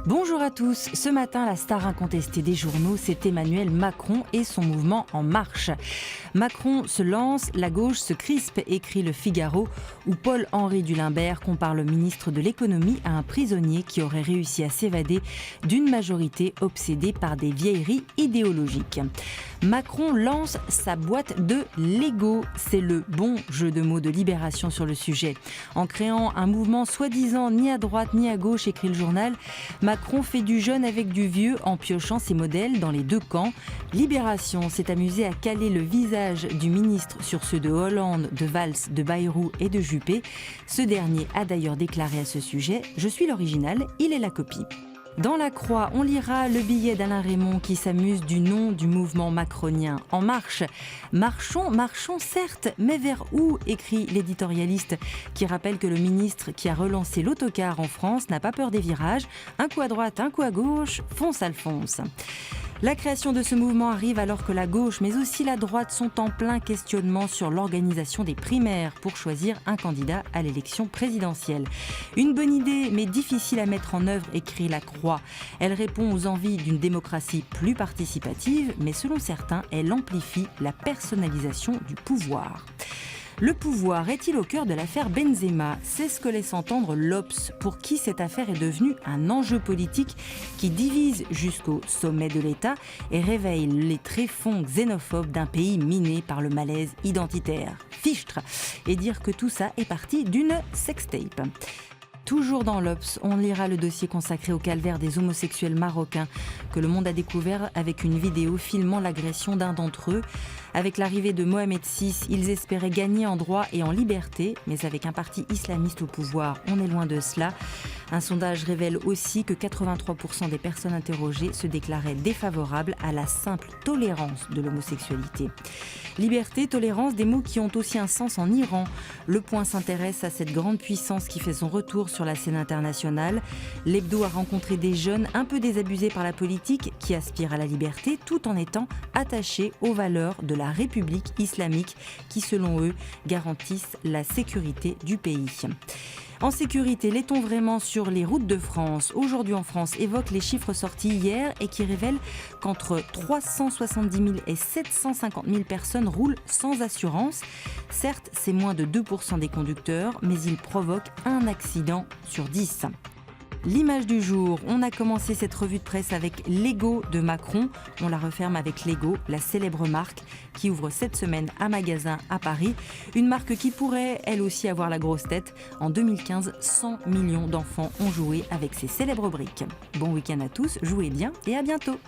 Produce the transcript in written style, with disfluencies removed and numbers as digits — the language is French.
Bonjour à tous. Ce matin, la star incontestée des journaux, c'est Emmanuel Macron et son mouvement En Marche. Macron se lance, la gauche se crispe, écrit Le Figaro, où Paul-Henri Dulimbert compare le ministre de l'économie à un prisonnier qui aurait réussi à s'évader d'une majorité obsédée par des vieilleries idéologiques. Macron lance sa boîte de Lego. C'est le bon jeu de mots de Libération sur le sujet. En créant un mouvement soi-disant ni à droite ni à gauche, écrit le journal, Macron fait du jeune avec du vieux en piochant ses modèles dans les deux camps. Libération s'est amusé à caler le visage du ministre sur ceux de Hollande, de Valls, de Bayrou et de Juppé. Ce dernier a d'ailleurs déclaré à ce sujet « Je suis l'original, il est la copie ». Dans la Croix, on lira le billet d'Alain Raymond qui s'amuse du nom du mouvement macronien En Marche. Marchons, marchons certes, mais vers où, écrit l'éditorialiste qui rappelle que le ministre qui a relancé l'autocar en France n'a pas peur des virages. Un coup à droite, un coup à gauche, fonce Alphonse. La création de ce mouvement arrive alors que la gauche, mais aussi la droite, sont en plein questionnement sur l'organisation des primaires pour choisir un candidat à l'élection présidentielle. Une bonne idée, mais difficile à mettre en œuvre, écrit La Croix. Elle répond aux envies d'une démocratie plus participative, mais selon certains, elle amplifie la personnalisation du pouvoir. Le pouvoir est-il au cœur de l'affaire Benzema ? C'est ce que laisse entendre l'Obs, pour qui cette affaire est devenue un enjeu politique qui divise jusqu'au sommet de l'État et réveille les tréfonds xénophobes d'un pays miné par le malaise identitaire. Fichtre ! Et dire que tout ça est parti d'une sextape. Toujours dans l'Obs, on lira le dossier consacré au calvaire des homosexuels marocains que le monde a découvert avec une vidéo filmant l'agression d'un d'entre eux. Avec l'arrivée de Mohamed VI, ils espéraient gagner en droit et en liberté, mais avec un parti islamiste au pouvoir, on est loin de cela. Un sondage révèle aussi que 83% des personnes interrogées se déclaraient défavorables à la simple tolérance de l'homosexualité. Liberté, tolérance, des mots qui ont aussi un sens en Iran. Le Point s'intéresse à cette grande puissance qui fait son retour sur la scène internationale. L'Hebdo a rencontré des jeunes un peu désabusés par la politique qui aspirent à la liberté tout en étant attachés aux valeurs de la République islamique qui, selon eux, garantissent la sécurité du pays. En sécurité, l'est-on vraiment sur les routes de France ? Aujourd'hui en France évoque les chiffres sortis hier et qui révèlent qu'entre 370 000 et 750 000 personnes roulent sans assurance. Certes, c'est moins de 2% des conducteurs, mais ils provoquent un accident sur 10. L'image du jour, on a commencé cette revue de presse avec Lego de Macron. On la referme avec Lego, la célèbre marque qui ouvre cette semaine un magasin à Paris. Une marque qui pourrait, elle aussi, avoir la grosse tête. En 2015, 100 millions d'enfants ont joué avec ces célèbres briques. Bon week-end à tous, jouez bien et à bientôt.